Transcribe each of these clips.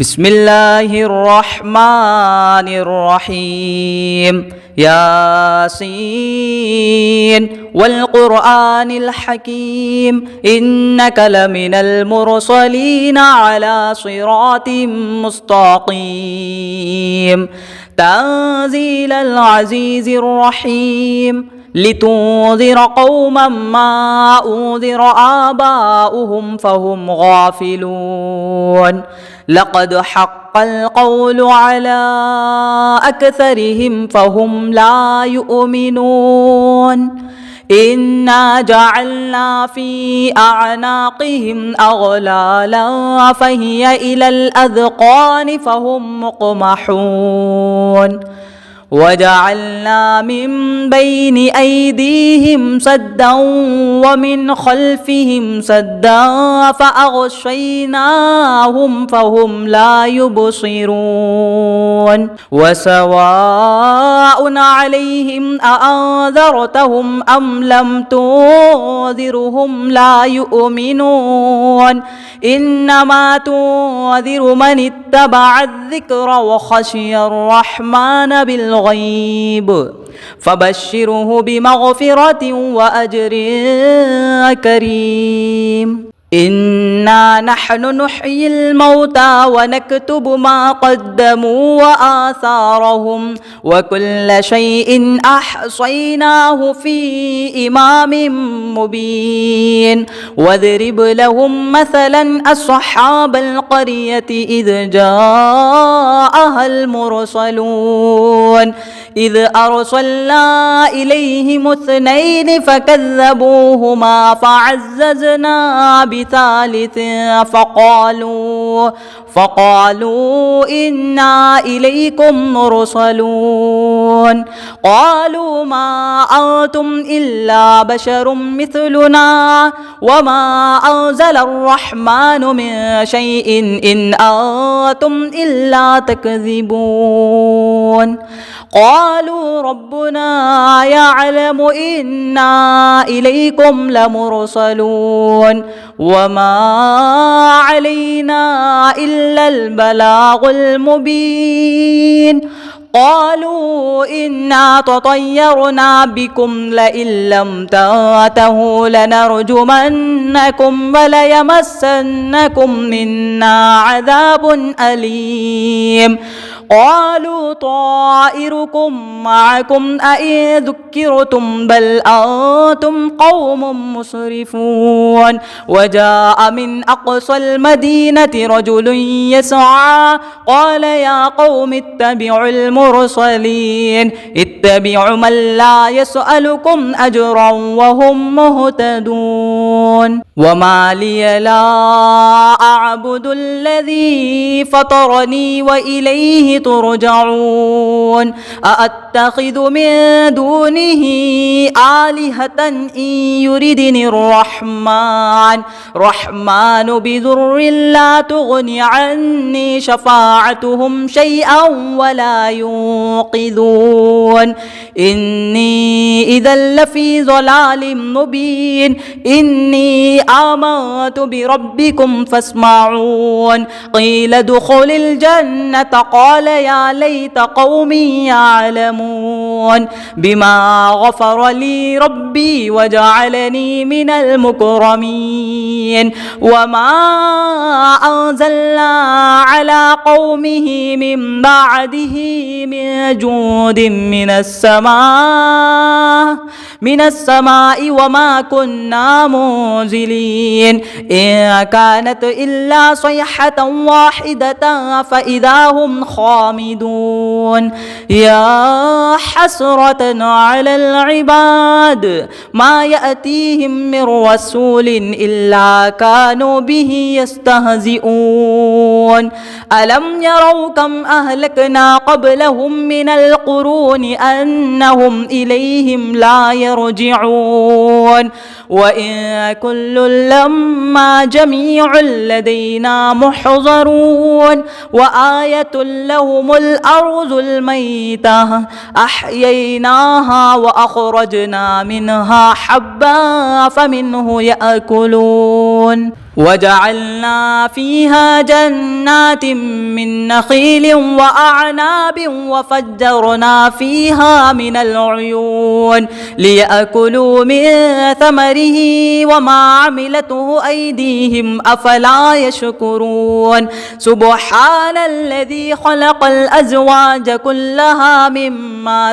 بسم الله الرحمن الرحيم ياسين والقرآن الحكيم إنك لمن المرسلين على صراط مستقيم تنزيل العزيز الرحيم لتنذر قوما ما أنذر آباؤهم فهم غافلون لقد حق القول على أكثرهم فهم لا يؤمنون إنا جعلنا في أعناقهم أغلالا فهي إلى الأذقان فهم مقمحون وجعلنا من بين أيديهم سدا ومن خلفهم سدا فأغشيناهم فهم لا يبصرون وسواء عليهم أأنذرتهم أم لم تنذرهم لا يؤمنون إنما تنذر من اتبع الذكر وخشي الرحمن بالغيب فبشره بمغفرة وأجر كريم إنا نحن نحيي الموتى ونكتب ما قدموا وآثارهم وكل شيء أحصيناه في إمام مبين واضرب لهم مثلا أصحاب القرية إذ جاءها المرسلون إذ أرسلنا إليهم اثنين فكذبوهما فعززنا بثالث فقالوا إنا إليكم مرسلون قالوا ما أنتم إلا بشر مثلنا وما أنزل الرحمن من شيء إن أنتم إلا تكذبون قالوا ربنا يعلم إنا إليكم لمرسلون وما علينا إلا البلاغ المبين قالوا إنا تطيرنا بكم لئن لم تنتهوا لنرجمنكم وليمسنكم منا عذاب أليم قالوا طائركم معكم أئن ذكرتم بل أنتم قوم مسرفون وجاء من أقصى المدينة رجل يسعى قال يا قوم اتبعوا المرسلين اتبعوا من لا يسألكم أجرا وهم مهتدون وما لي لا أعبد الذي فطرني وإليه ترجعون أأتخذ من دونه آلهة إن يردني الرحمن بضر لا تغني عني شفاعتهم شيئا ولا ينقذون إني إذا لفي ضلال مبين إني آمنت بربكم فاسمعون قيل ادخل الجنة قال يا ليت قومي يعلمون بما غفر لي ربي وجعلني من المكرمين وما أنزلنا على قومه من بعده من جود من السماء وما كنا منزلين إن كانت إلا صيحة واحدة فإذا هم خامدون يا حسرة على العباد ما يأتيهم من رسول إلا كانوا به يستهزئون ألم يروا كم أهلكنا قبلهم من القرون أنهم إليهم لا يرجعون وإن كل لما جميع لدينا محضرون وآية لهم الأرض الميتة أحييناها وأخرجنا منها حبا فمنه يأكلون وجعلنا فيها جنات من نخيل وأعناب وفجرنا فيها من العيون ليأكلوا من ثمره وما عملته أيديهم أفلا يشكرون سبحان الذي خلق الأزواج كلها مما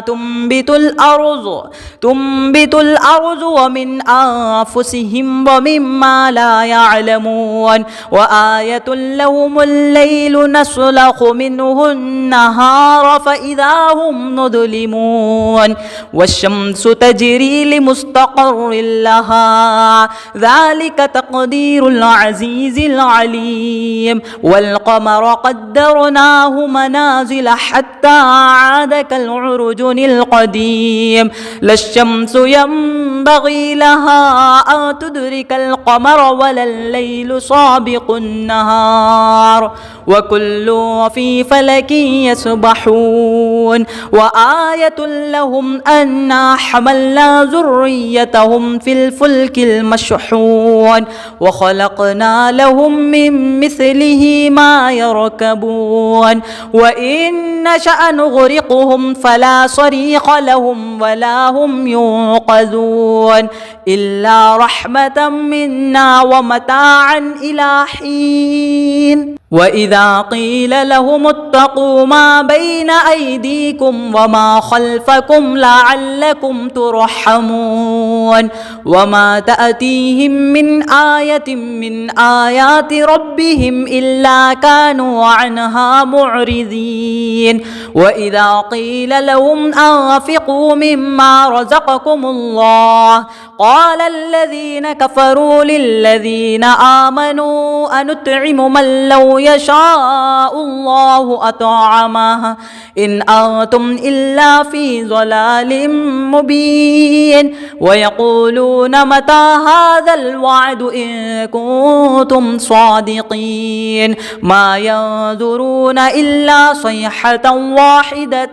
تنبت الأرض ومن أنفسهم ومما لا يعلمون وآية لهم الليل نسلخ منه النهار فإذا هم مظلمون والشمس تجري لمستقر لها ذلك تقدير العزيز العليم والقمر قدرناه منازل حتى عاد كالعرجون القديم لا الشمس ينبغي لها أن تدرك القمر ولا الليل سابق النهار وكل في فلك يسبحون وآية لهم أنا حملنا ذريتهم في الفلك المشحون وخلقنا لهم من مثله ما يركبون وإن نشأ نغرقهم فلا صريخ لهم ولا هم ينقذون إلا رحمة منا ومتاعا إلى حين وإذا قيل لهم اتقوا ما بين أيديكم وما خلفكم لعلكم ترحمون وما تأتيهم من آية من آيات ربهم إلا كانوا عنها معرضين وإذا قيل لهم أنفقوا مما رزقكم الله قال الذين كفروا للذين آمنوا أنطعم من لو يشاء الله أطعمه إن أنتم إلا في ضلال مبين ويقولون متى هذا الوعد إن كنتم صادقين ما ينظرون إلا صيحة واحدة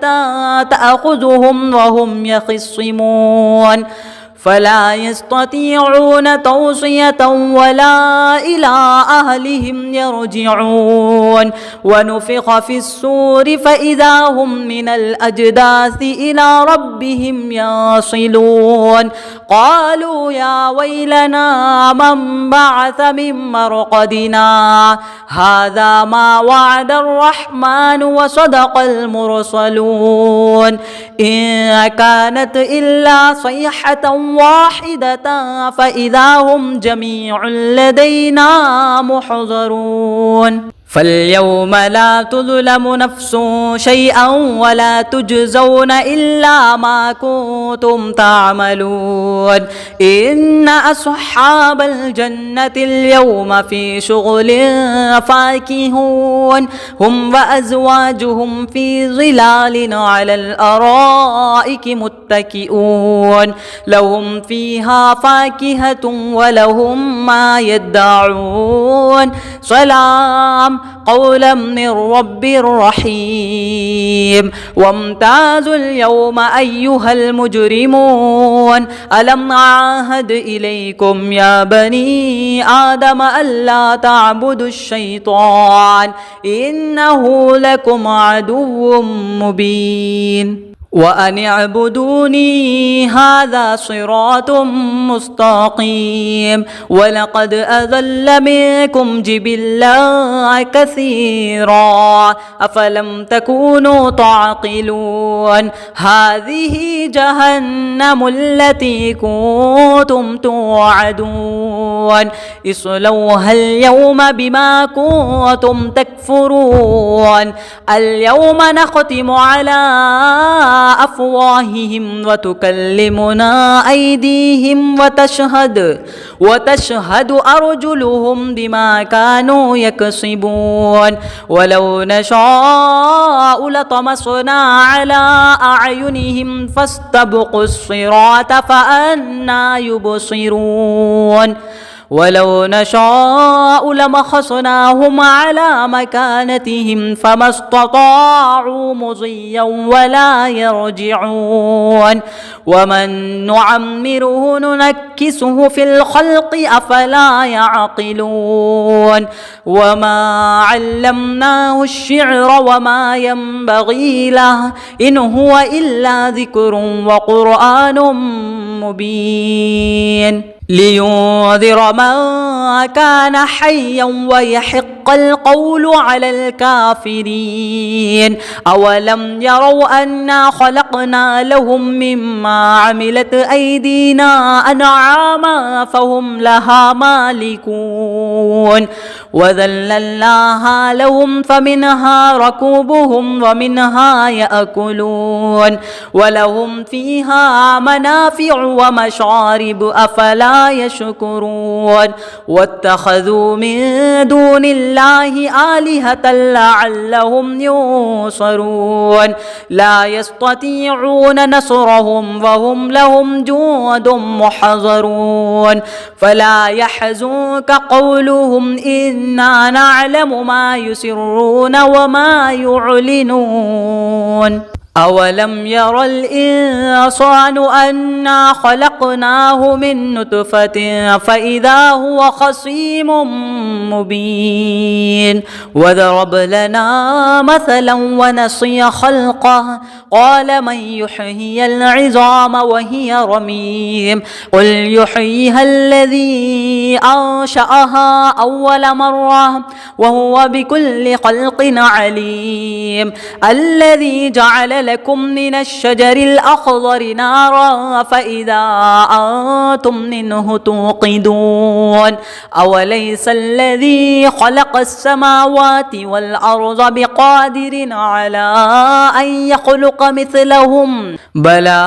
تأخذهم وهم يخصمون فلا يستطيعون توصية ولا إلى أهلهم يرجعون ونفخ في الصور فإذا هم من الأجداث إلى ربهم يصلون قالوا يا ويلنا من بعث من مرقدنا هذا ما وعد الرحمن وصدق المرسلون إن كانت إلا صيحة واحدة فإذا هم جميع لدينا محضرون فاليوم لا تظلم نفس شيئا ولا تجزون إلا ما كنتم تعملون إن أصحاب الجنة اليوم في شغل فاكهون هم وأزواجهم في ظلال على الأرائك متكئون لهم فيها فاكهة ولهم ما يدعون سلام قولا من رب رحيم وامتازوا اليوم أيها المجرمون ألم أعهد إليكم يا بني آدم ألا تعبدوا الشيطان إنه لكم عدو مبين وأن اعبدوني هذا صراط مستقيم ولقد أضل منكم جبلا كثيرا أفلم تكونوا تعقلون هذه جهنم التي كنتم توعدون اصلوها اليوم بما كنتم تكفرون اليوم نختم على أفواههم وتكلمنا أيديهم وتشهد أرجلهم بما كانوا يكسبون ولو نشاء لطمسنا على أعينهم فاستبقوا الصراط فأنى يبصرون ولو نشاء لمسخناهم على مكانتهم فما استطاعوا مضيا ولا يرجعون ومن نعمره ننكسه في الخلق أفلا يعقلون وما علمناه الشعر وما ينبغي له إن هو إلا ذكر وقرآن مبين لينذر من كان حيا ويحق القول على الكافرين أولم يروا أنا خلقنا لهم مما عملت أيدينا أنعاما فهم لها مالكون وذللناها لهم فمنها ركوبهم ومنها يأكلون ولهم فيها منافع ومشارب أفلا يشكرون واتخذوا من دون الله آلهة لعلهم ينصرون لا يستطيعون نصرهم وهم لهم جند محضرون فلا يحزنك قولهم إنا نعلم ما يسرون وما يعلنون أولم ير الإنسان أنا خلقناه من نطفة فإذا هو خصيم مبين وضرب لنا مثلا ونسي خلقه قال من يحيي العظام وهي رميم قل يحييها الذي أنشأها أول مرة وهو بكل خلق عليم الذي جعل لكم من الشجر الأخضر نارا فإذا أنتم منه توقدون أوليس الذي خلق السماوات والأرض بقادر على أن يخلق مثلهم بلى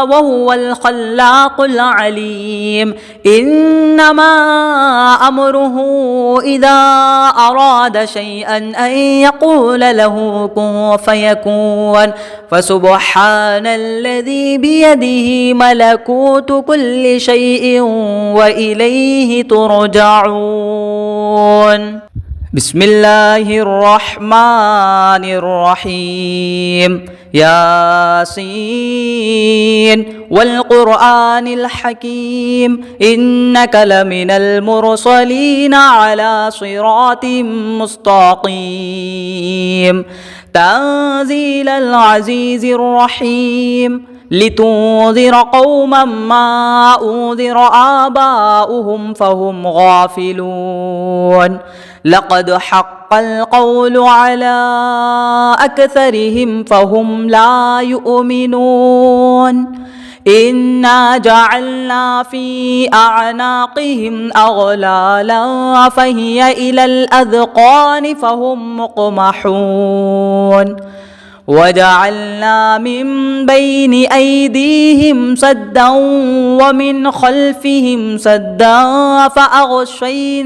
وهو الخلاق العليم إنما أمره إذا أراد شيئا أن يقول له كن فيكون فسبحان الذي بيده ملكوت كل شيء وإليه ترجعون بسم الله الرحمن الرحيم ياسين والقرآن الحكيم إنك لمن المرسلين على صراط مستقيم تنزيل العزيز الرحيم لتنذر قوما ما أنذر آباؤهم فهم غافلون لقد حق القول على أكثرهم فهم لا يؤمنون إنا جعلنا في أعناقهم أغلالا فهي إلى الأذقان فهم مقمحون وجعلنا من بين أيديهم سدا ومن خلفهم سدا فأغشيناهم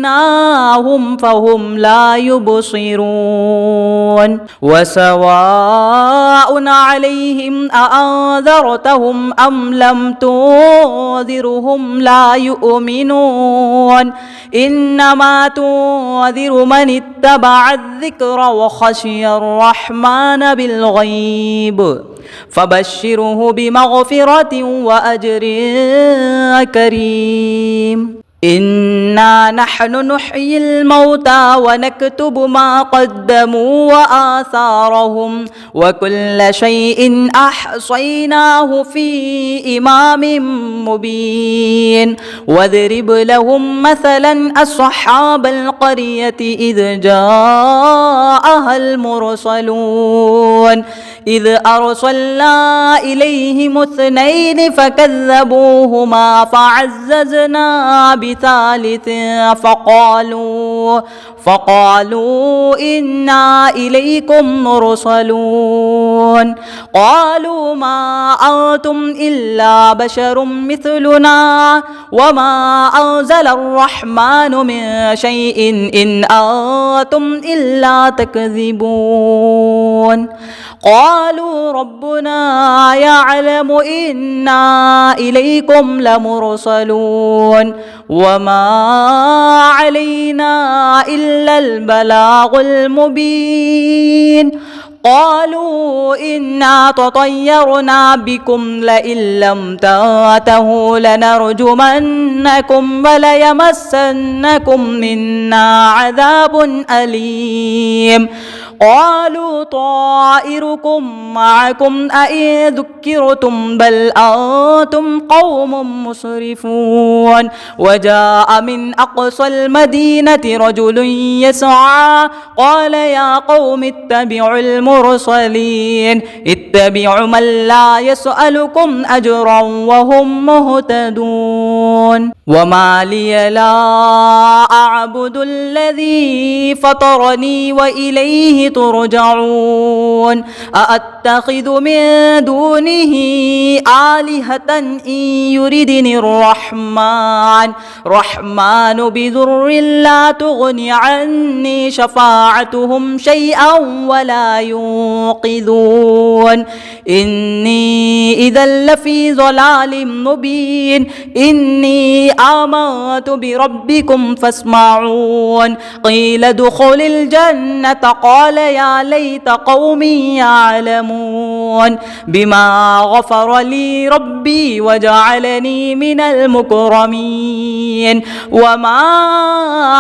فهم لا يبصرون وسواء عليهم أأنذرتهم أم لم تنذرهم لا يؤمنون إنما تنذر من اتبع الذكر وخشي الرحمن بالغيب فبشره بمغفرة وأجر كريم إنا نحن نحيي الموتى ونكتب ما قدموا وآثارهم وكل شيء أحصيناه في إمام مبين واضرب لهم مثلا أصحاب القرية إذ جاءها المرسلون إذ أرسلنا إليهم اثنين فكذبوهما فعززنا بثالث فقالوا إنا إليكم مرسلون قالوا ما أنتم إلا بشر مثلنا وما أنزل الرحمن من شيء إن أنتم إلا تكذبون قالوا ربنا يعلم إنا إليكم لمرسلون وما علينا إلا البلاغ المبين قالوا إنا تطيرنا بكم لئن لم تنتهوا لنرجمنكم وليمسنكم منا عذاب أليم قالوا طائركم معكم أئن ذكرتم بل أنتم قوم مسرفون وجاء من أقصى المدينة رجل يسعى قال يا قوم اتبعوا المرسلين اتبعوا من لا يسألكم أجرا وهم مهتدون وما لي لا أعبد الذي فطرني وإليه ترجعون أأتخذ من دونه آلهة إن يردني الرحمن بضر لا تغني عني شفاعتهم شيئا ولا ينقذون إني إذا لفي ضلال مبين إني آمنت بربكم فاسمعون قيل ادخل الجنة قال يا ليت قومي يعلمون بما غفر لي ربي وجعلني من المكرمين وما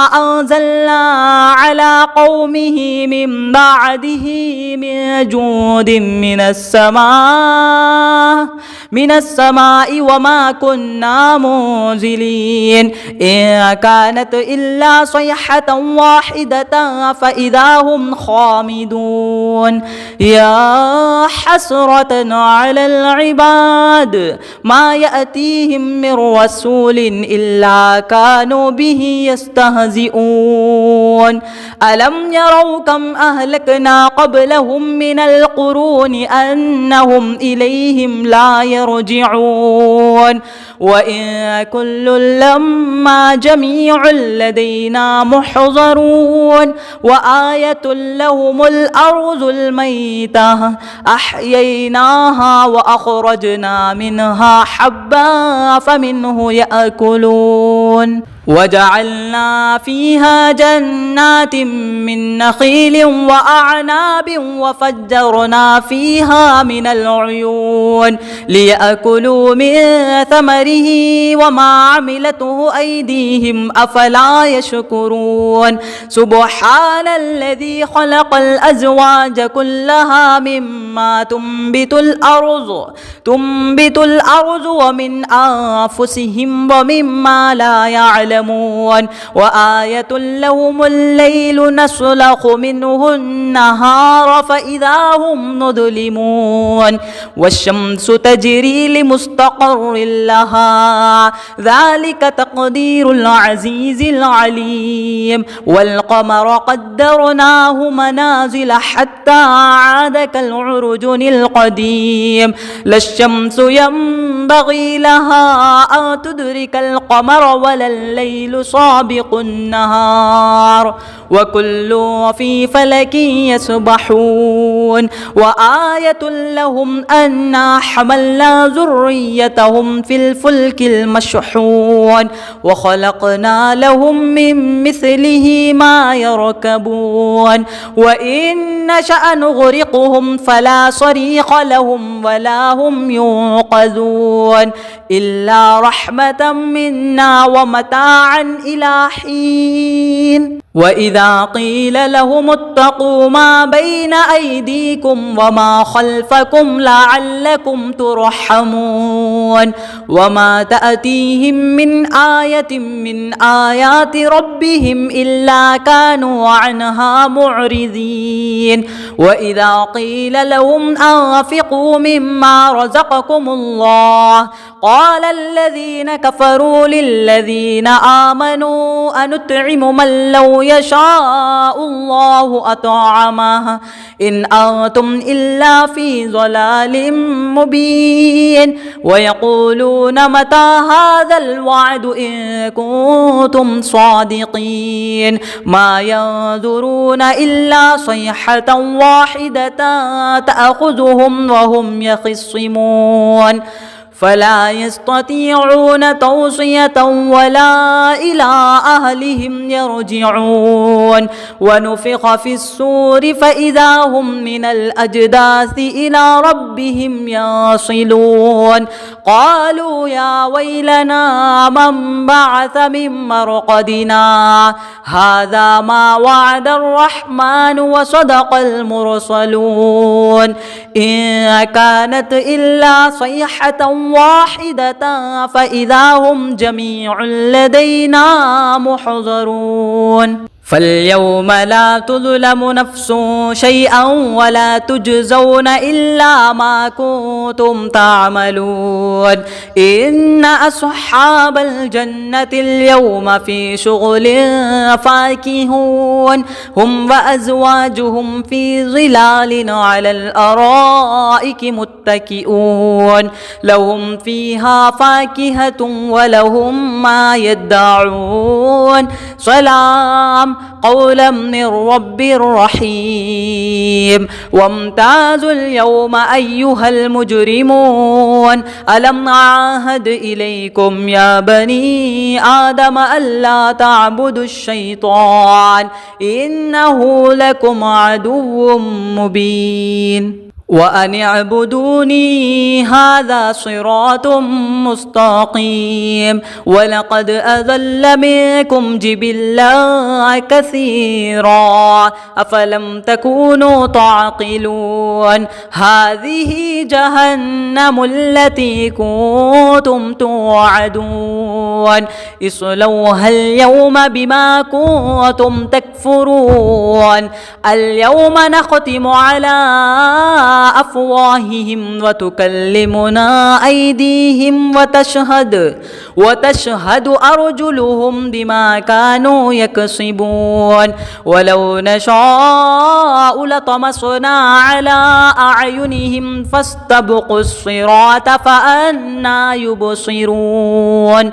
أنزلنا على قومه من بعده من جود من السماء وما كنا منزلين إن كانت إلا صيحة واحدة فإذا هم خامدون يا حسرة على العباد ما يأتيهم من رسول إلا كانوا به يستهزئون ألم يروا كم أهلكنا قبلهم من القرون أنهم إليهم لا يرجعون وإن كل لما جميع لدينا محضرون وآية لهم الأرض الميتة أحييناها وأخرجنا منها حبا فمنه يأكلون وجعلنا فيها جنات من نخيل وأعناب وفجرنا فيها من العيون ليأكلوا من ثمره وما عملته أيديهم أفلا يشكرون سبحان الذي خلق الأزواج كلها مما تنبت الأرض ومن أنفسهم ومما لا يعلمون وآية لهم الليل نسلخ منه النهار فإذا هم مظلمون والشمس تجري لمستقر لها ذلك تقدير العزيز العليم والقمر قدرناه منازل حتى عاد كالعرجون القديم لا الشمس ينبغي لها أن تدرك القمر ولا الليل سابق النهار وكل في فلك يسبحون وآية لهم أنا حملنا ذريتهم في الفلك المشحون وخلقنا لهم من مثله ما يركبون وإن نشأ نغرقهم فلا صريخ لهم ولا هم ينقذون إلا رحمة منا ومتاعا إلى حين وإذا قيل لهم اتقوا ما بين أيديكم وما خلفكم لعلكم ترحمون وما تأتيهم من آية من آيات ربهم إلا كانوا عنها معرضين وإذا قيل لهم أنفقوا مما رزقكم الله قال الذين كفروا للذين آمنوا أنطعم من لو يشاء الله أطعمه إن أنتم إلا في ضلال مبين ويقولون متى هذا الوعد إن كنتم صادقين ما ينظرون إلا صيحة واحدة تأخذهم وهم يخصمون فلا يستطيعون توصية ولا إلى أهلهم يرجعون ونفخ في الصور فإذا هم من الأجداث إلى ربهم يصلون قالوا يا ويلنا من بعث من مرقدنا هذا ما وعد الرحمن وصدق المرسلون إن كانت إلا صيحة واحدة فإذا هم جميع لدينا محضرون فاليوم لا تظلم نفس شيئا ولا تجزون إلا ما كنتم تعملون إن أصحاب الجنة اليوم في شغل فاكهون هم وأزواجهم في ظلال على الأرائك متكئون لهم فيها فاكهة ولهم ما يدعون سلام قولا من رب رحيم وامتازوا اليوم أيها المجرمون ألم أعهد إليكم يا بني آدم ألا تعبدوا الشيطان إنه لكم عدو مبين وأن اعبدوني هذا صراط مستقيم ولقد أضل منكم جبلا كثيرا أفلم تكونوا تعقلون هذه جهنم التي كنتم توعدون اصلوها اليوم بما كنتم تكفرون اليوم نختم على أفواههم وتكلمنا أيديهم وتشهد أرجلهم بما كانوا يكسبون ولو نشاء لطمسنا على أعينهم فاستبقوا الصراط فأنى يبصرون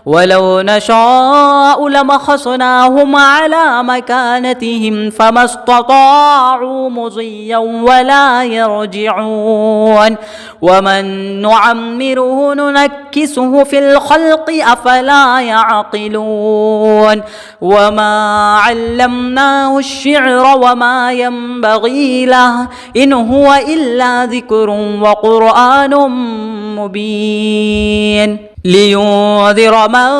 ولو نشاء لمسخناهم على مكانتهم فما استطاعوا مضيا ولا يرجعون ومن نعمره ننكسه في الخلق أفلا يعقلون وما علمناه الشعر وما ينبغي له إن هو إلا ذكر وقرآن مبين لينذر من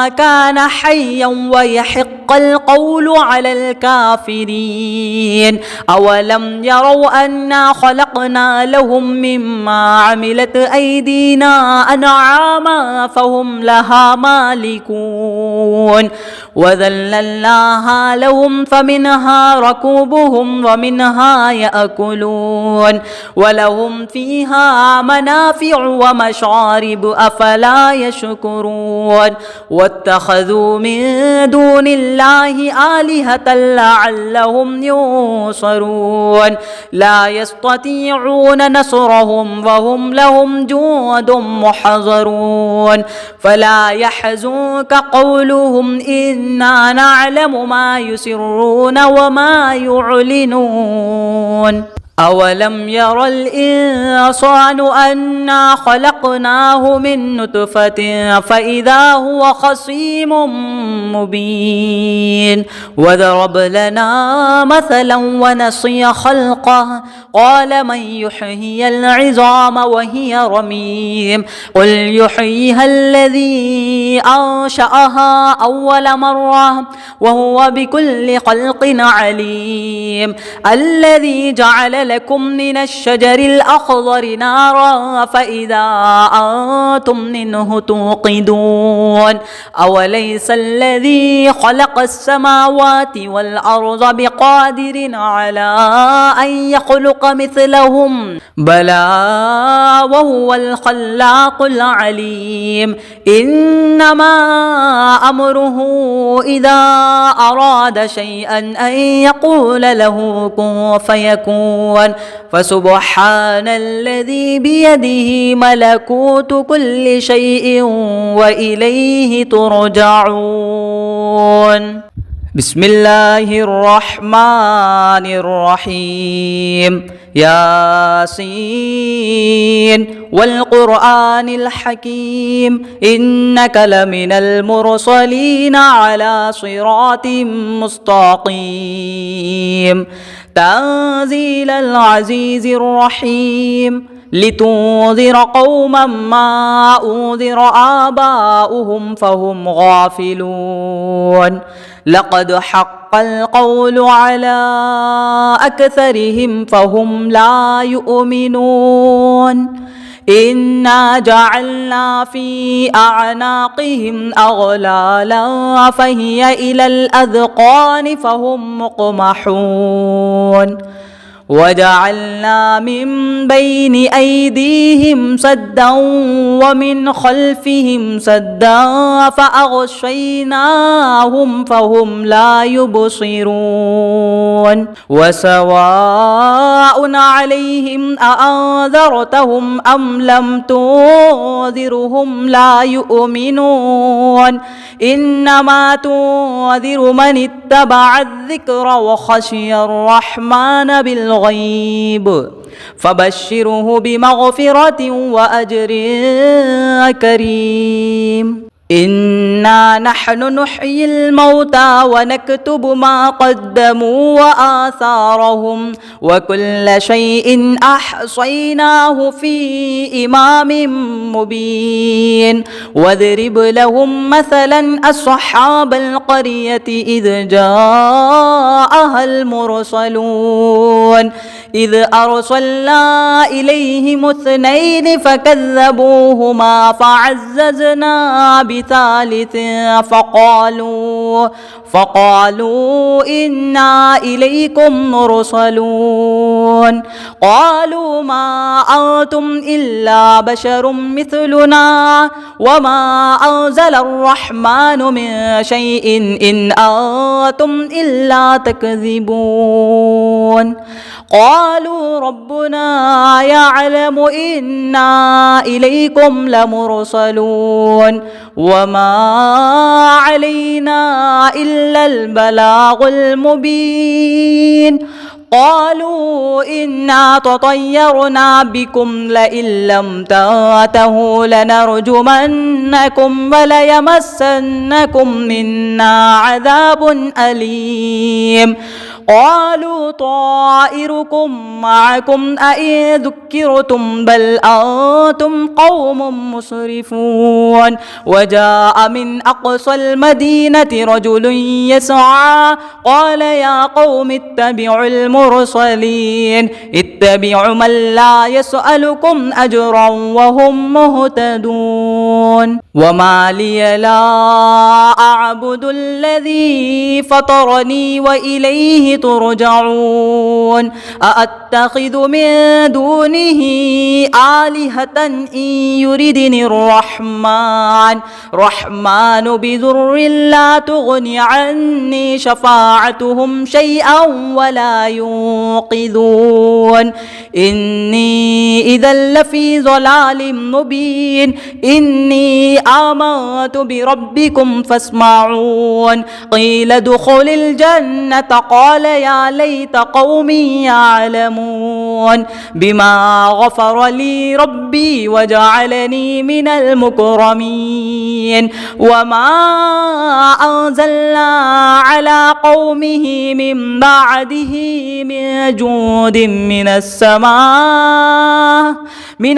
كان حيا ويحق القول على الكافرين أولم يروا أنا خلقنا لهم مما عملت أيدينا أنعاما فهم لها مالكون وذللناها لهم فمنها ركوبهم ومنها يأكلون ولهم فيها منافع ومشارب أفلا يشكرون واتخذوا من دون الله آلهة لعلهم ينصرون لا يستطيعون نصرهم وهم لهم جند محضرون فلا يحزنك قولهم إنا نعلم ما يسرون وما يعلنون أولم ير الإنسان أنا خلقناه من نطفة فإذا هو خصيم مبين وضرب لنا مثلا ونسي خلقه قال من يحيي العظام وهي رميم قل يحييها الذي أنشأها أول مرة وهو بكل خلق عليم الذي جعل لكم من الشجر الأخضر نارا فإذا أنتم منه توقدون أوليس الذي خلق السماوات والأرض بقادر على أن يخلق مثلهم بلى وهو الخلاق العليم إنما أمره إذا أراد شيئا أن يقول له كن فيكون فسبحان الذي بيده ملكوت كل شيء وإليه ترجعون بسم الله الرحمن الرحيم ياسين والقرآن الحكيم إنك لمن المرسلين على صراط مستقيم تنزيل العزيز الرحيم لتنذر قوما ما أنذر آباؤهم فهم غافلون لقد حق القول على أكثرهم فهم لا يؤمنون إنا جعلنا في أعناقهم أغلالا فهي إلى الأذقان فهم مقمحون وجعلنا من بين أيديهم سدا ومن خلفهم سدا فأغشيناهم فهم لا يبصرون وسواء عليهم أأنذرتهم أم لم تنذرهم لا يؤمنون إنما تنذر من اتبع الذكر وخشي الرحمن بالغيب فبشره بمغفرة وأجر كريم إنا نحن نحيي الموتى ونكتب ما قدموا وآثارهم وكل شيء أحصيناه في إمام مبين واضرب لهم مثلا أصحاب القرية إذ جاءها المرسلون إذ أرسلنا إليهم اثنين فكذبوهما فعززنا بثالث فقالوا إنا إليكم مرسلون قالوا ما أنتم إلا بشر مثلنا وما أنزل الرحمن من شيء إن أنتم إلا تكذبون قالوا ربنا يعلم إنا إليكم لمرسلون وما علينا إلا البلاغ المبين قالوا إنا تطيرنا بكم لئن لم تنتهوا لنرجمنكم وليمسنكم منا عذاب أليم قالوا طائركم معكم أئن ذكرتم بل أنتم قوم مسرفون وجاء من أقصى المدينة رجل يسعى قال يا قوم اتبعوا المرسلين اتبعوا من لا يسألكم أجرا وهم مهتدون وما لي لا أعبد الذي فطرني وإليه ترجعون أأتخذ من دونه آلهة إن يردني الرحمن بضر لا تغني عني شفاعتهم شيئا ولا ينقذون إني إذا لفي ضلال مبين إني آمنت بربكم فاسمعون قيل ادخل الجنة قال يا ليت قومي يعلمون بما غفر لي ربي وجعلني من المكرمين وما أنزلنا على قومه من بعده من جود من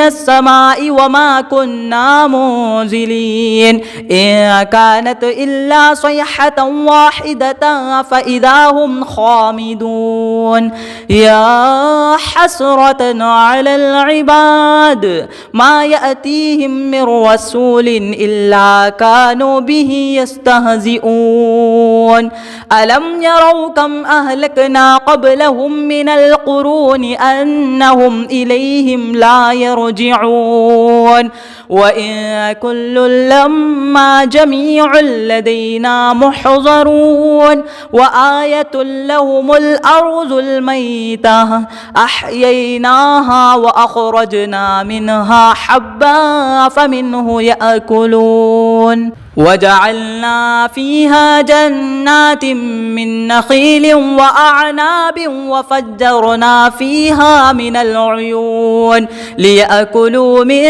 السماء وما كنا منزلين إن كانت إلا صيحة واحدة فإذا هم خامدون يا حسرة على العباد ما يأتيهم من رسول إلا كانوا به يستهزئون ألم يروا كم أهلكنا قبلهم من القرون أنهم إليهم لا يرجعون وإن كل لما جميع لدينا محضرون وآية لهم الأرض الميتة أحييناها وأخرجنا منها حبا فمنه يأكلون وجعلنا فيها جنات من نخيل وأعناب وفجرنا فيها من العيون ليأكلوا من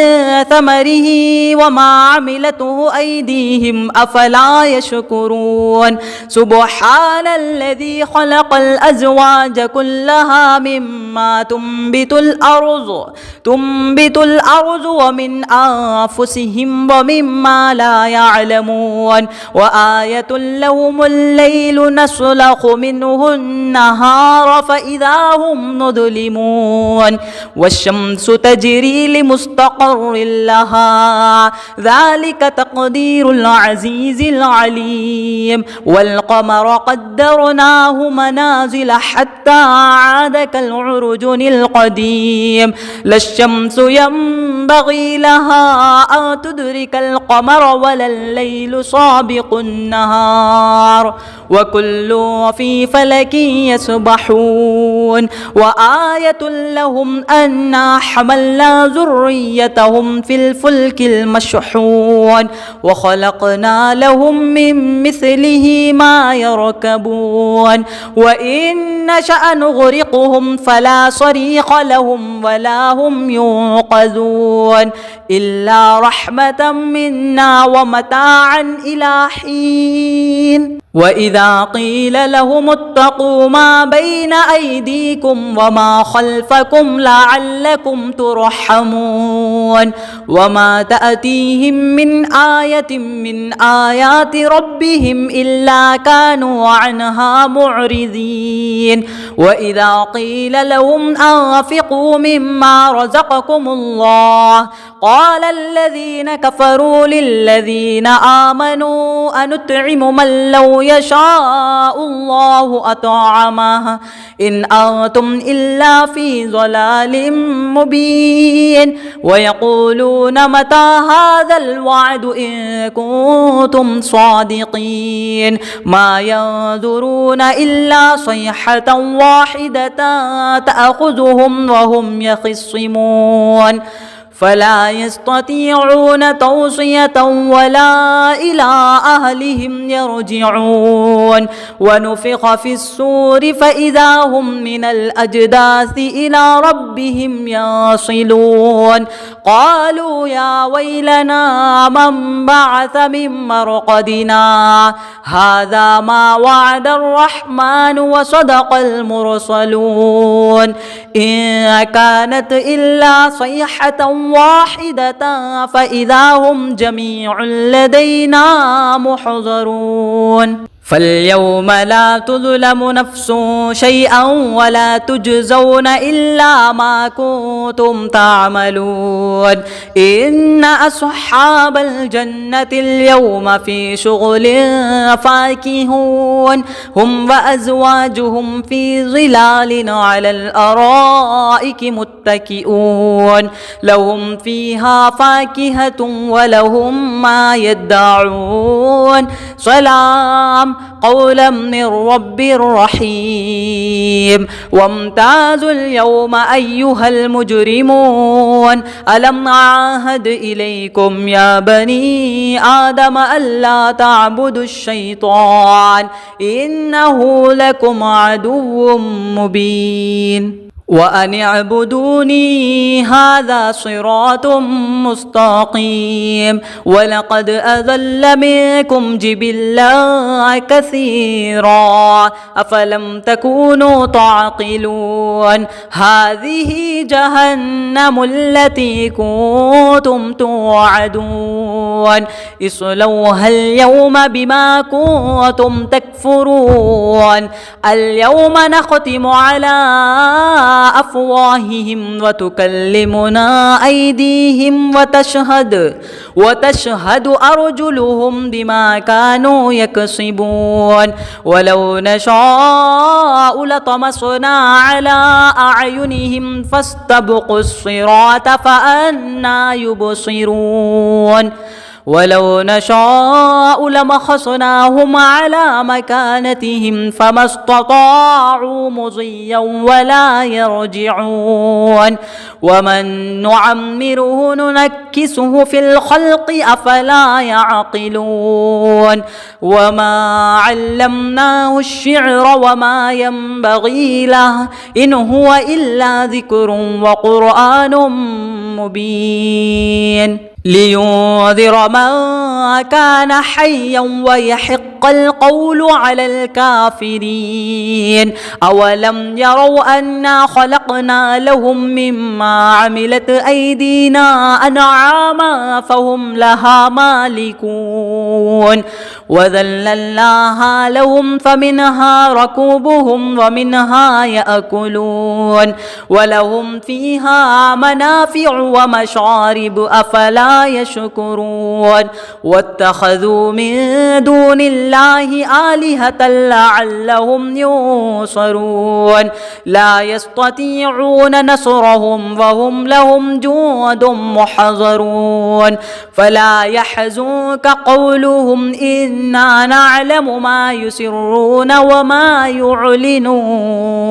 ثمره وما عملته أيديهم أفلا يشكرون سبحان الذي خلق الأزواج كلها مما تنبت الأرض ومن أنفسهم ومما لا يعلمون وآية لهم الليل نسلخ منه النهار فإذا هم مظلمون والشمس تجري لمستقر لها ذلك تقدير العزيز العليم والقمر قدرناه منازل حتى عاد كالعرجون القديم لا الشمس ينبغي لها أن تدرك القمر ولا الليل سابق النهار وكل في فلك يسبحون وآية لهم أنا حملنا ذريتهم في الفلك المشحون وخلقنا لهم من مثله ما يركبون وإن نشأ نغرقهم فلا صريخ لهم ولا هم ينقذون إلا رحمة منا ومتاعا إلى حين وإذا قيل لهم اتقوا ما بين أيديكم وما خلفكم لعلكم ترحمون وما تأتيهم من آية من آيات ربهم إلا كانوا عنها معرضين وإذا قيل لهم أنفقوا مما رزقكم الله قال الذين كفروا للذين آمنوا أنطعم من لو يشاء الله أطعمه إن أنتم إلا في ضلال مبين ويقولون متى هذا الوعد إن كنتم صادقين ما ينظرون إلا صيحة واحدة تأخذهم وهم يخصمون فلا يستطيعون توصية ولا إلى أهلهم يرجعون ونفخ في الصور فإذا هم من الأجداث إلى ربهم يصلون قالوا يا ويلنا من بعث من مرقدنا هذا ما وعد الرحمن وصدق المرسلون إن كانت إلا صيحة واحدة فإذا هم جميع لدينا محضرون فاليوم لا تظلم نفس شيئا ولا تجزون إلا ما كنتم تعملون إن أصحاب الجنة اليوم في شغل فاكهون هم وأزواجهم في ظلال على الأرائك متكئون لهم فيها فاكهة ولهم ما يدعون سلام قولا من رب رحيم وامتازوا اليوم أيها المجرمون ألم أعهد إليكم يا بني آدم ألا تعبدوا الشيطان إنه لكم عدو مبين وأن اعبدوني هذا صراط مستقيم ولقد أضل منكم جبلا كثيرا أفلم تكونوا تعقلون هذه جهنم التي كنتم توعدون اصلوها اليوم بما كنتم تكفرون اليوم نختم على أفواههم وتكلمنا أيديهم وتشهد أرجلهم بما كانوا يكسبون ولو نشاء لطمسنا على أعينهم فاستبقوا الصراط فأنى يبصرون ولو نشاء لمسخناهم على مكانتهم فما استطاعوا مضيا ولا يرجعون ومن نعمره ننكسه في الخلق أفلا يعقلون وما علمناه الشعر وما ينبغي له إن هو إلا ذكر وقرآن مبين لينذر من كان حيا ويحق القول على الكافرين أولم يروا أنا خلقنا لهم مما عملت أيدينا أنعاما فهم لها مالكون وذللناها لهم فمنها ركوبهم ومنها يأكلون ولهم فيها منافع ومشارب أفلا يشكرون واتخذوا من دون الله آلهة لعلهم ينصرون لا يستطيعون نصرهم وهم لهم جند محضرون فلا يحزنك قولهم إنا نعلم ما يسرون وما يعلنون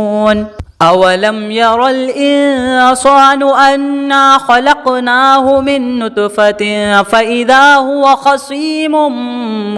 أولم ير الإنسان أنا خلقناه من نطفة فإذا هو خصيم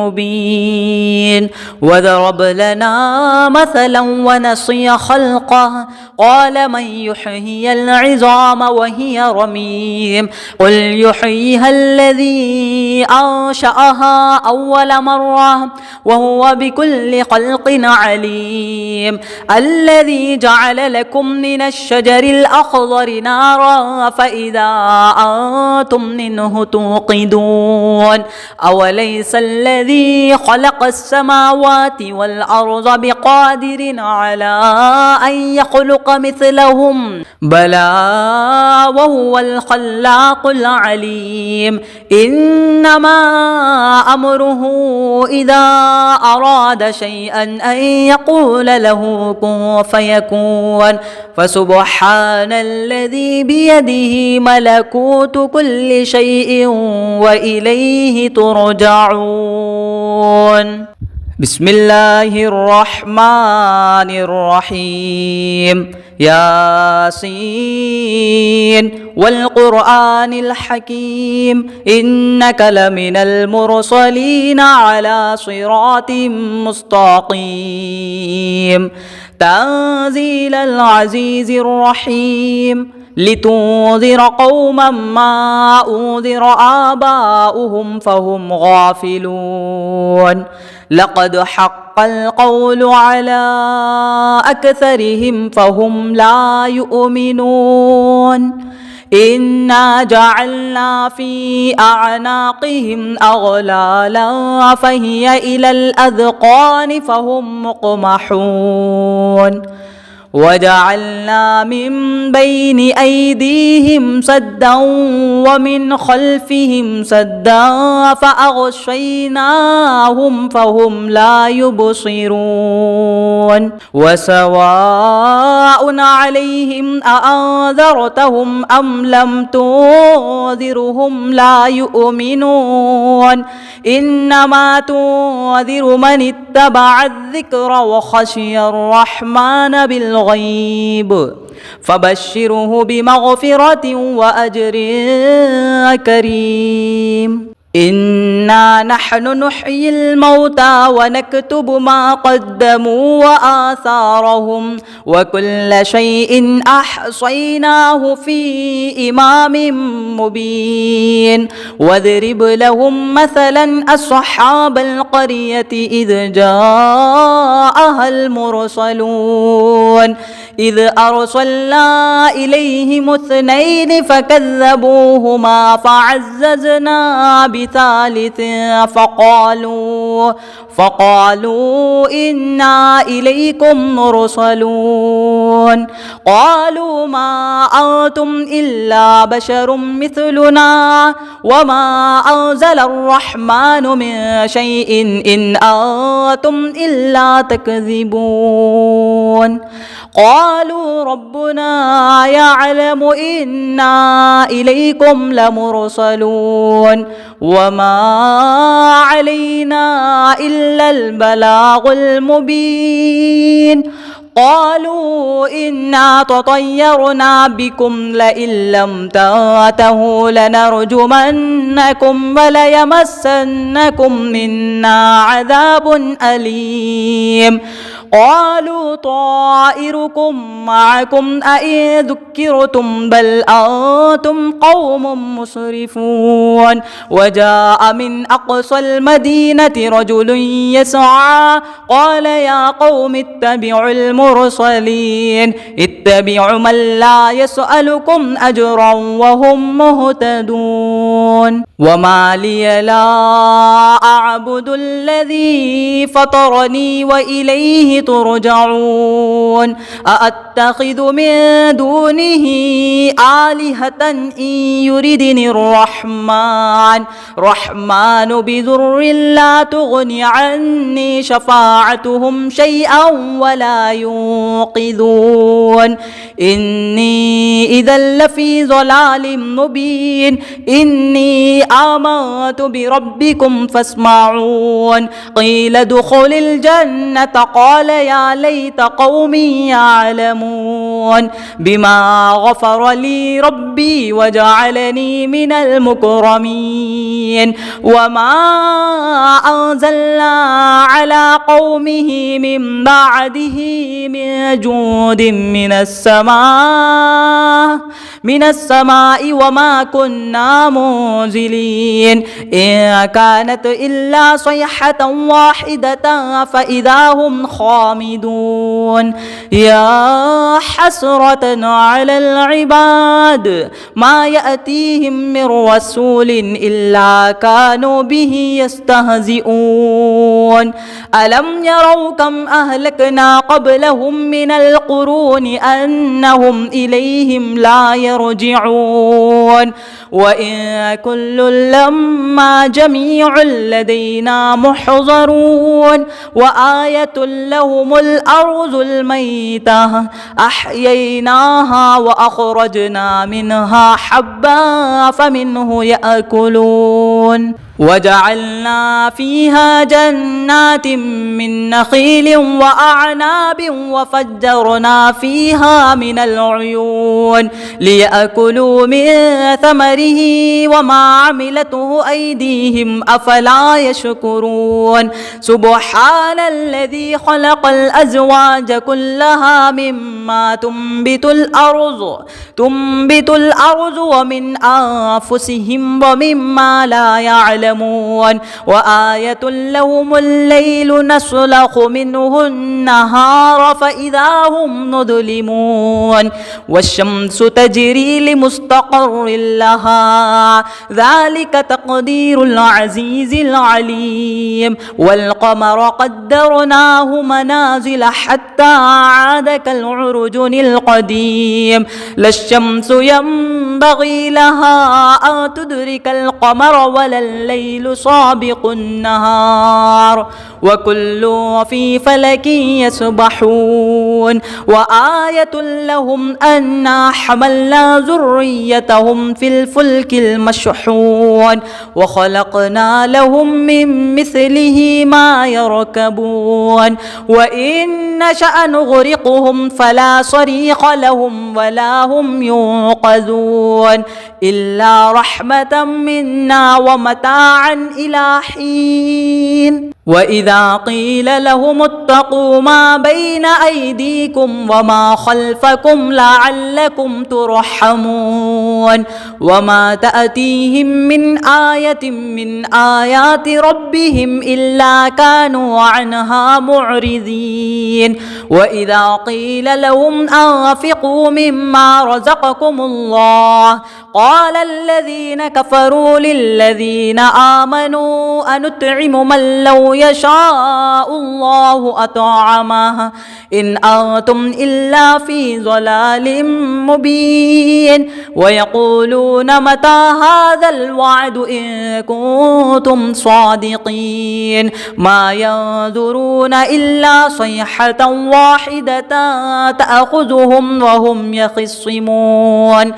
مبين وضرب لنا مثلا ونسي خلقه قال من يحيي العظام وهي رميم قل يحييها الذي أنشأها أول مرة وهو بكل خلق عليم الذي جعل لكم من الشجر الأخضر نارا فإذا أنتم منه توقدون أوليس الذي خلق السماوات والأرض بقادر على أن يخلق مثلهم بلى وهو الخلاق العليم إنما أمره إذا أراد شيئا أن يقول له كن فيكون فسبحان الذي بيده ملكوت كل شيء وإليه ترجعون بسم الله الرحمن الرحيم ياسين والقرآن الحكيم إنك لمن المرسلين على صراط مستقيم تنزيل العزيز الرحيم لتنذر قوما ما أنذر آباؤهم فهم غافلون لقد حق القول على أكثرهم فهم لا يؤمنون إنا جعلنا في أعناقهم أغلالا فهي إلى الأذقان فهم مقمحون وجعلنا من بين أيديهم سدا ومن خلفهم سدا فأغشيناهم فهم لا يبصرون وسواء عليهم أأنذرتهم أم لم تنذرهم لا يؤمنون إنما تنذر من اتبع الذكر وخشي الرحمن بالغيب فبشره بمغفرة وأجر كريم إنا نحن نحيي الموتى ونكتب ما قدموا وآثارهم وكل شيء أحصيناه في إمام مبين واضرب لهم مثلا أصحاب القرية إذ جاءها المرسلون إذ أرسلنا إليهم اثنين فكذبوهما فعززنا بثالث فقالوا إنا إليكم مرسلون قالوا ما أنتم إلا بشر مثلنا وما أنزل الرحمن من شيء إن أنتم إلا تكذبون قالوا ربنا يعلم إنا إليكم لمرسلون وما علينا إلا البلاغ المبين قالوا إنا تطيرنا بكم لئن لم تنتهوا لنرجمنكم وليمسنكم منا عذاب أليم قالوا طائركم معكم أئن ذكرتم بل أنتم قوم مسرفون وجاء من أقصى المدينة رجل يسعى قال يا قوم اتبعوا المرسلين اتبعوا من لا يسألكم أجرا وهم مهتدون وما لي لا أعبد الذي فطرني وإليه ترجعون أأتخذ من دونه آلهة إن يردني الرحمن بضر لا تغني عني شفاعتهم شيئا ولا ينقذون إني إذا لفي ضلال مبين إني آمنت بربكم فاسمعون قيل ادخل الجنة قال يا ليت قومي يعلمون بما غفر لي ربي وجعلني من المكرمين وما أنزلنا على قومه من بعده من جود من السماء وما كنا منزلين إن كانت إلا صيحة واحدة فإذا هم خامدون يا حسرة على العباد ما يأتيهم من رسول إلا كانوا به يستهزئون ألم يروا كم أهلكنا قبلهم من القرون أنهم إليهم لا يرجعون وإن كل لما جميع لدينا محضرون وآية لهم الأرض الميتة أحييناها وأخرجنا منها حبا فمنه يأكلون وجعلنا فيها جنات من نخيل وأعناب وفجرنا فيها من العيون ليأكلوا من ثمره وما عملته أيديهم أفلا يشكرون سبحان الذي خلق الأزواج كلها مما تنبت الأرض ومن أنفسهم ومما لا يعلمون وآية لهم الليل نسلخ منه النهار فإذا هم مظلمون والشمس تجري لمستقر لها ذلك تقدير العزيز العليم والقمر قدرناه منازل حتى عاد كالعرجون القديم لا الشمس ينبغي لها أن تدرك القمر ولا الليل سابق النهار وكل في فلك يسبحون وآية لهم أنا حملنا ذريتهم في الفلك المشحون وخلقنا لهم من مثله ما يركبون وإن نشأ نغرقهم فلا صريخ لهم ولا هم ينقذون إلا رحمة منا ومتاعا إلى حين وإذا قيل لهم اتقوا ما بين أيديكم وما خلفكم لعلكم ترحمون وما تأتيهم من آية من آيات ربهم إلا كانوا عنها معرضين وإذا قيل لهم أنفقوا مما رزقكم الله قال الذين كفروا للذين آمنوا أنطعم من لو يشاء الله أطعمه إن أنتم إلا في ضلال مبين ويقولون متى هذا الوعد إن كنتم صادقين ما ينظرون إلا صيحة واحدة تأخذهم وهم يخصمون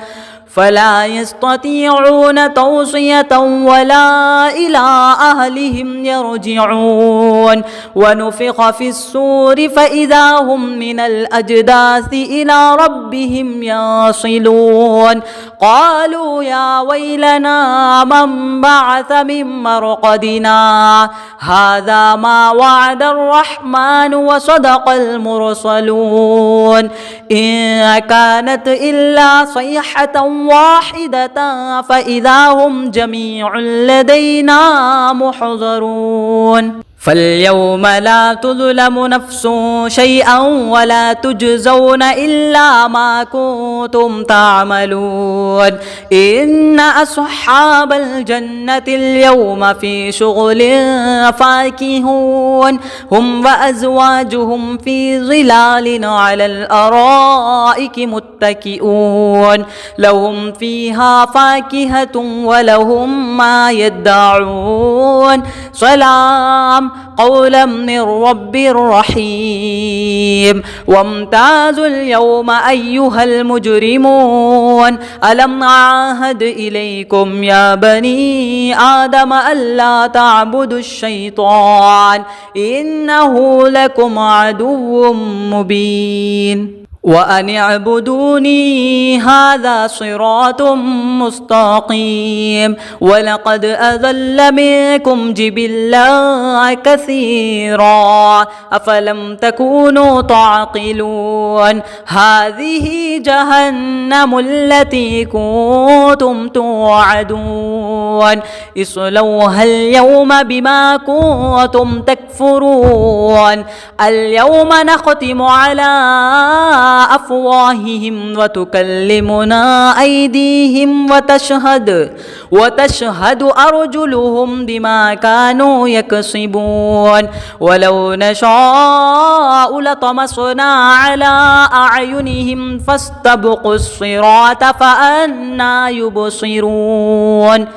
فلا يستطيعون توصية ولا إلى أهلهم يرجعون ونفخ في الصور فإذا هم من الأجداث إلى ربهم يصلون قالوا يا ويلنا من بعث من مرقدنا هذا ما وعد الرحمن وصدق المرسلون إن كانت إلا صيحة واحدة فإذا هم جميع لدينا محضرون فاليوم لا تظلم نفس شيئا ولا تجزون إلا ما كنتم تعملون إن أصحاب الجنة اليوم في شغل فاكهون هم وأزواجهم في ظلال على الأرائك متكئون لهم فيها فاكهة ولهم ما يدعون سلام قولا من رب رحيم وامتازوا اليوم أيها المجرمون ألم أعهد إليكم يا بني آدم ألا تعبدوا الشيطان إنه لكم عدو مبين وأن اعبدوني هذا صراط مستقيم ولقد أضل منكم جبلا كثيرا أفلم تكونوا تعقلون هذه جهنم التي كنتم توعدون اصلوها اليوم بما كنتم تكفرون اليوم نختم على أفواههم وتكلمنا أيديهم وتشهد أرجلهم بما كانوا يكسبون ولو نشاء لطمسنا على أعينهم فاستبقوا الصراط فأنى يبصرون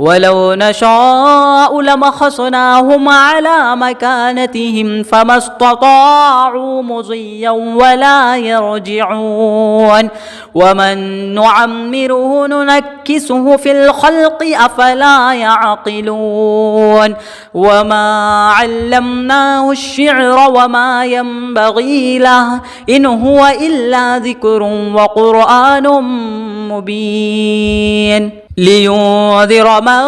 ولو نشاء لمسخناهم على مكانتهم فما استطاعوا مضيا ولا يرجعون ومن نعمره ننكسه في الخلق أفلا يعقلون وما علمناه الشعر وما ينبغي له إن هو إلا ذكر وقرآن مبين لينذر من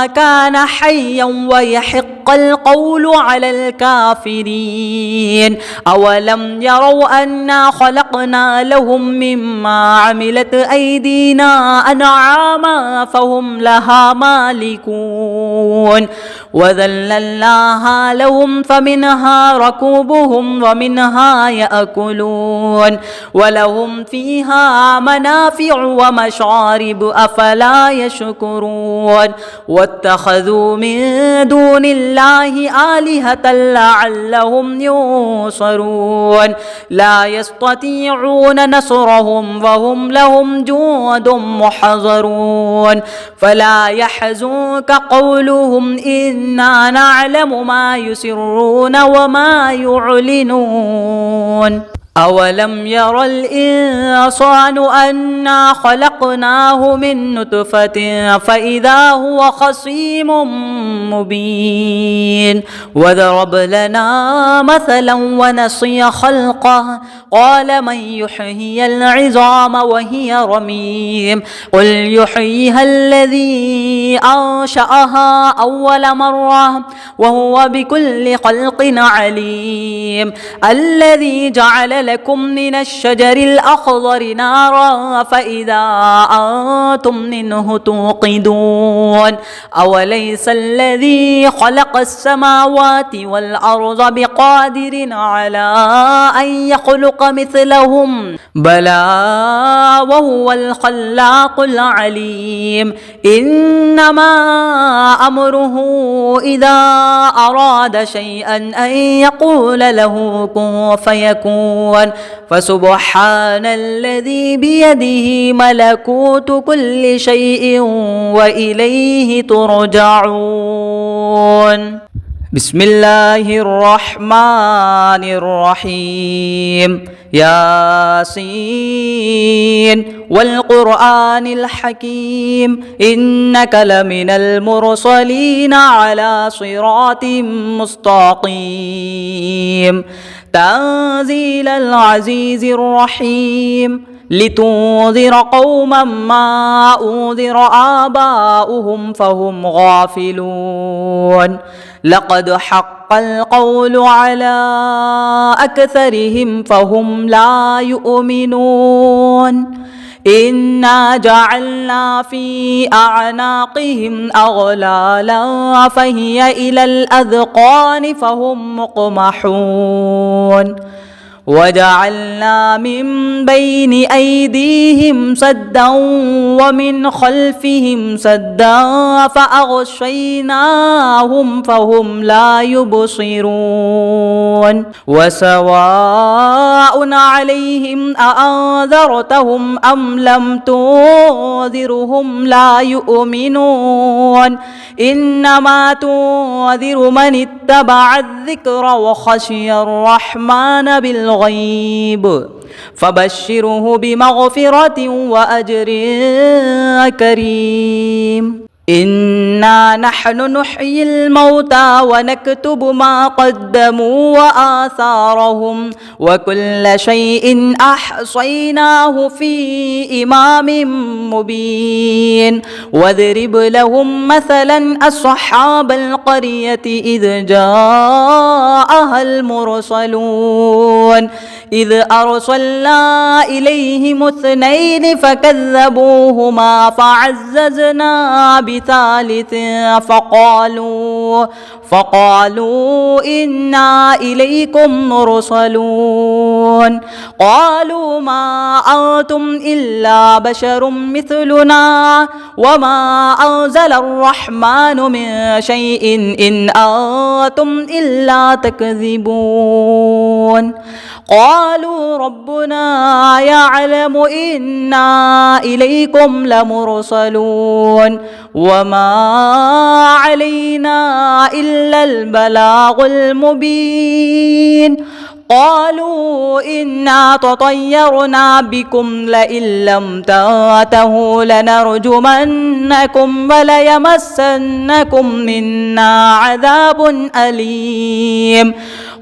كان حيا ويحق القول على الكافرين أولم يروا أنا خلقنا لهم مما عملت أيدينا أنعاما فهم لها مالكون وذللناها لهم فمنها ركوبهم ومنها يأكلون ولهم فيها منافع ومشارب أفلا يشكرون واتخذوا من دون الله آلهة لعلهم ينصرون لا يستطيعون نصرهم وهم لهم جند محضرون فلا يحزنك قولهم إنا نعلم ما يسرون وما يعلنون أولم ير الإنسان أنا خلقناه من نطفة فإذا هو خصيم مبين وضرب لنا مثلا ونسي خلقه قال من يحيي العظام وهي رميم قل يحييها الذي أنشأها أول مرة وهو بكل خلق عليم الذي جعل لكم من الشجر الأخضر نارا فإذا أنتم منه توقدون أوليس الذي خلق السماوات والأرض بقادر على أن يخلق مثلهم بلى وهو الخلاق العليم إنما أمره إذا أراد شيئا أن يقول له كن فيكون فسبحان الذي بيده ملكوت كل شيء وإليه ترجعون بسم الله الرحمن الرحيم ياسين والقرآن الحكيم إنك لمن المرسلين على صراط مستقيم تنزيل العزيز الرحيم لتنذر قوما ما أنذر آباؤهم فهم غافلون لقد حق القول على أكثرهم فهم لا يؤمنون إنا جعلنا في أعناقهم أغلالا فهي إلى الأذقان فهم مقمحون وجعلنا من بين أيديهم سدا ومن خلفهم سدا فأغشيناهم فهم لا يبصرون وسواء عليهم أأنذرتهم أم لم تنذرهم لا يؤمنون إنما تنذر من اتبع الذكر وخشي الرحمن بالغيب فبشره بمغفرة وأجر كريم إنا نحن نحيي الموتى ونكتب ما قدموا وآثارهم وكل شيء أحصيناه في إمام مبين واضرب لهم مثلا أصحاب القرية إذ جاءها المرسلون إذ أرسلنا إليهم اثنين فكذبوهما فعززنا بثالث فقالوا إنا إليكم مرسلون قالوا ما أنتم إلا بشر مثلنا وما أنزل الرحمن من شيء إن أنتم إلا تكذبون قالوا ربنا يعلم إنا إليكم لمرسلون وما علينا إلا البلاغ المبين قالوا إنا تطيرنا بكم لئن لم تنتهوا لنرجمنكم وليمسنكم منا عذاب أليم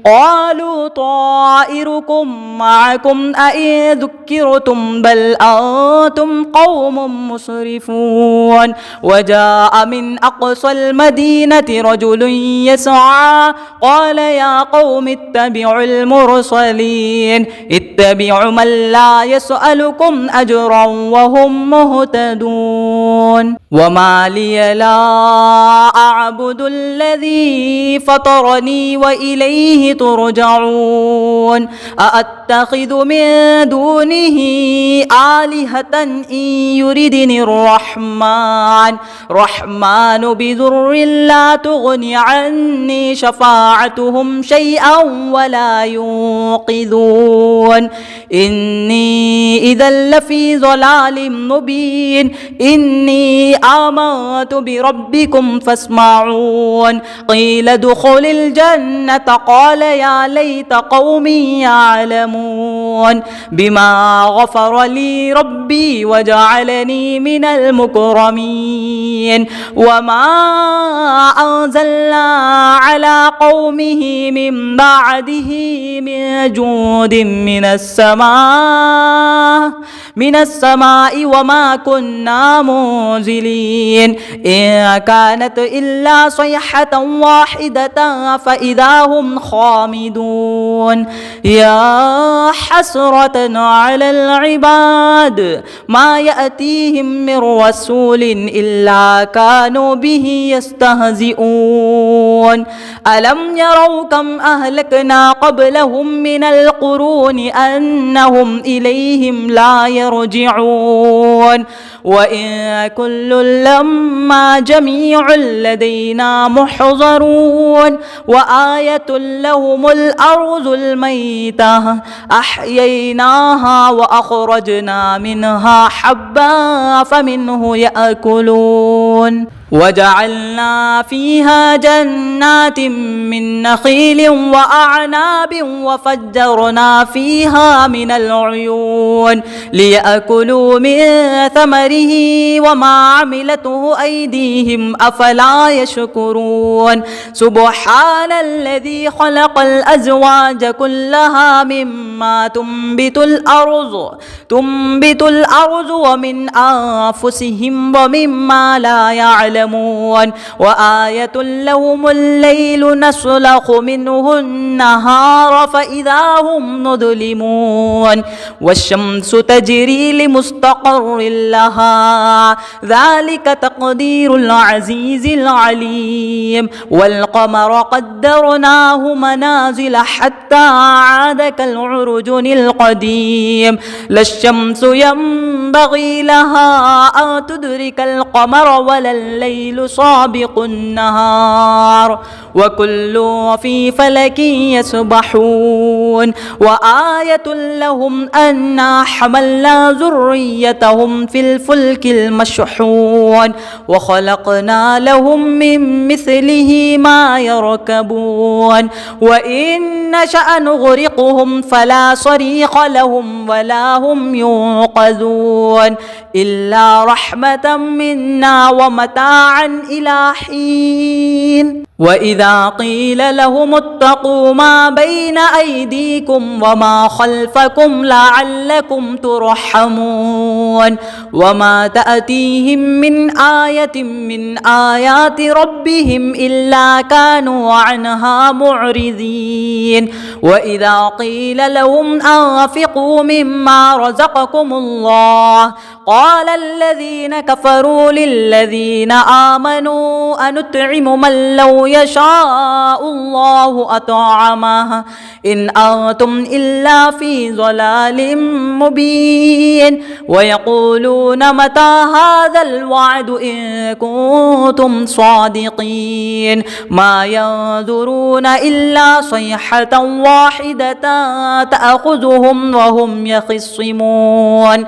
قالوا طائركم معكم أئن ذكرتم بل أنتم قوم مسرفون وجاء من أقصى المدينة رجل يسعى قال يا قوم اتبعوا المرسلين اتبعوا من لا يسألكم أجرا وهم مهتدون وما لي لا أعبد الذي فطرني وإليه ترجعون أأتخذ من دونه آلهة إن يردني الرحمن بضر لا تغني عني شفاعتهم شيئا ولا ينقذون إني إذا لفي ضلال مبين إني آمنت بربكم فاسمعون قيل ادخل الجنة قال يا ليت قومي يعلمون بما غفر لي ربي وجعلني من المكرمين وما أنزلنا على قومه من بعده من جود من السماء وما كنا منزلين إن كانت إلا صيحة واحدة فإذا هم خامدون يا حسرة على العباد ما يأتيهم من رسول إلا كانوا به يستهزئون ألم يروا كم أهلكنا قبلهم من القرون أنهم إليهم لا يرجعون وإن كل لما جميع لدينا محضرون وآية لهم الأرض الميتة أحييناها وأخرجنا منها حبا فمنه يأكلون وجعلنا فيها جنات من نخيل وأعناب وفجرنا فيها من العيون ليأكلوا من ثمره وما عملته أيديهم أفلا يشكرون سبحان الذي خلق الأزواج كلها مما تنبت الأرض ومن أنفسهم ومما لا يعلمون وآية لهم الليل نسلخ منه النهار فإذا هم مظلمون والشمس تجري لمستقر لها ذلك تقدير العزيز العليم والقمر قدرناه منازل حتى عاد كالعرجون القديم لا الشمس ينبغي لها أن تدرك القمر ولا الليل سابق النهار وكل في فلك يسبحون وآية لهم أنا حملنا ذريتهم في الفلك المشحون وخلقنا لهم من مثله ما يركبون وإن نشأ نغرقهم فلا صريخ لهم ولا هم ينقذون إلا رحمة منا ومتاعا إلى حين وإذا قيل لهم اتقوا ما بين أيديكم وما خلفكم لعلكم ترحمون وما تأتيهم من آية من آيات ربهم إلا كانوا عنها معرضين وإذا قيل لهم أنفقوا مما رزقكم الله قال الذين كفروا للذين آمنوا أنطعم من لو يشاء الله أطعمه إن أنتم إلا في ضلال مبين ويقولون متى هذا الوعد إن كنتم صادقين ما ينظرون إلا صيحة واحدة تأخذهم وهم يخصمون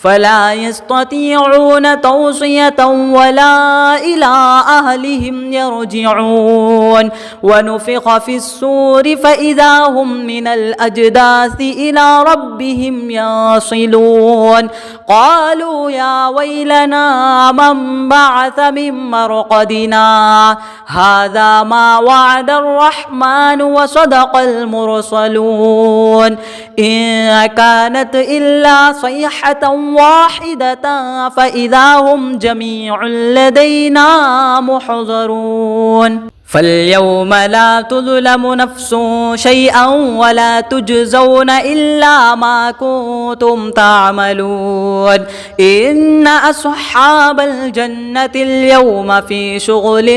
فلا يستطيعون توصية ولا إلى أهلهم يرجعون ونفخ في الصور فإذا هم من الأجداث إلى ربهم يصلون قالوا يا ويلنا من بعث من مرقدنا هذا ما وعد الرحمن وصدق المرسلون إن كانت إلا صيحة واحدة فإذا هم جميع لدينا محضرون فاليوم لا تظلم نفس شيئا ولا تجزون إلا ما كنتم تعملون إن أصحاب الجنة اليوم في شغل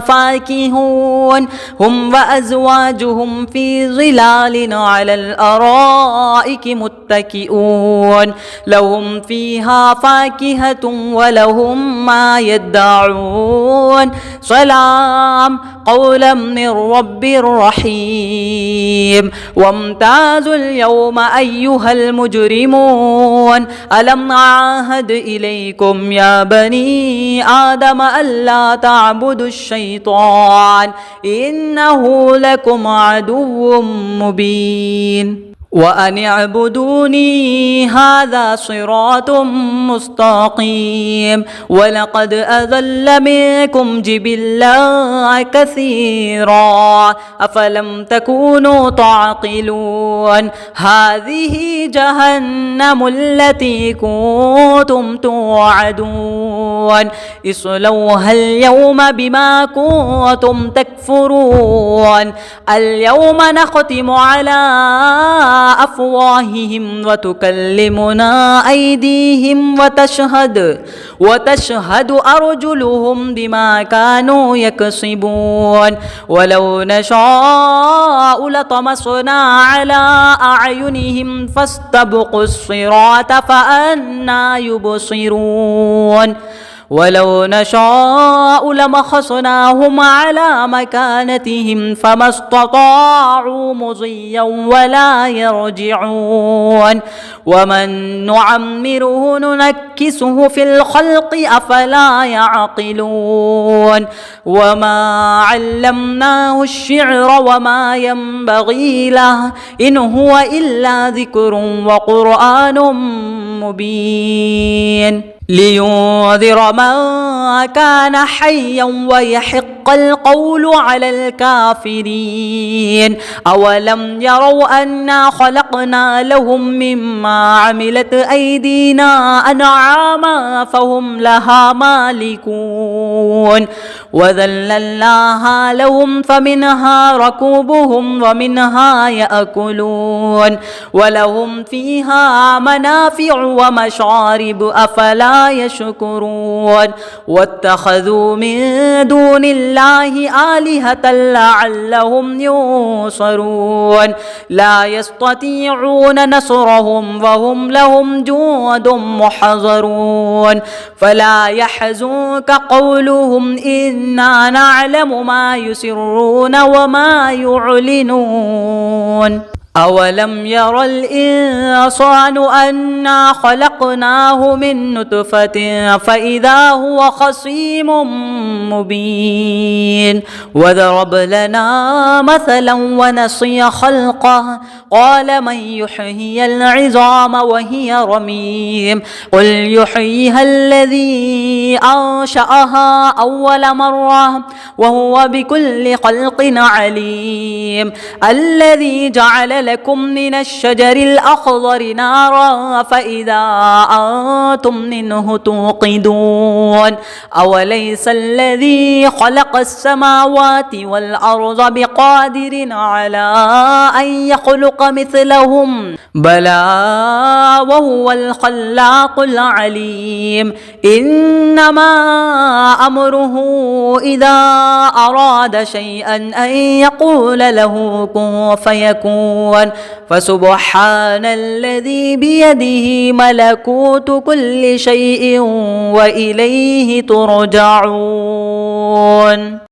فاكهون هم وأزواجهم في ظلال على الأرائك متكئون لهم فيها فاكهة ولهم ما يدعون سلام قولا من رب رحيم وامتازوا اليوم أيها المجرمون ألم أعهد إليكم يا بني آدم ألا تعبدوا الشيطان إنه لكم عدو مبين وأن اعبدوني هذا صراط مستقيم ولقد أضل منكم جبلا كثيرا أفلم تكونوا تعقلون هذه جهنم التي كنتم توعدون اصلوها اليوم بما كنتم تكفرون اليوم نختم على أفواههم وتكلمنا أيديهم وتشهد أرجلهم بما كانوا يكسبون ولو نشاء لطمسنا على أعينهم فاستبقوا الصراط فأنى يبصرون ولو نشاء لمخصناهم على مكانتهم فما استطاعوا مضيا ولا يرجعون ومن نعمره ننكسه في الخلق أفلا يعقلون وما علمناه الشعر وما ينبغي له إن هو إلا ذكر وقرآن مبين لينذر من كان حيا ويحق القول على الكافرين أولم يروا أنا خلقنا لهم مما عملت أيدينا أنعاما فهم لها مالكون وذللناها لهم فمنها ركوبهم ومنها يأكلون ولهم فيها منافع ومشارب أفلا يشكرون واتخذوا من دون الله آلهة لعلهم ينصرون لا يستطيعون نصرهم وهم لهم جند محضرون فلا يحزنك قولهم إنا نعلم ما يسرون وما يعلنون أولم ير الإنسان أنا خلقناه من نطفة فإذا هو خصيم مبين وضرب لنا مثلا ونسي خلقه قال من يحيي العظام وهي رميم قل يحييها الذي أنشأها أول مرة وهو بكل خلق عليم الذي جعل لكم من الشجر الأخضر نارا فإذا أنتم منه توقدون أوليس الذي خلق السماوات والأرض بقادر على أن يخلق مثلهم بلى وهو الخلاق العليم إنما أمره إذا أراد شيئا أن يقول له كن فيكون فسبحان الذي بيده ملكوت كل شيء وإليه ترجعون.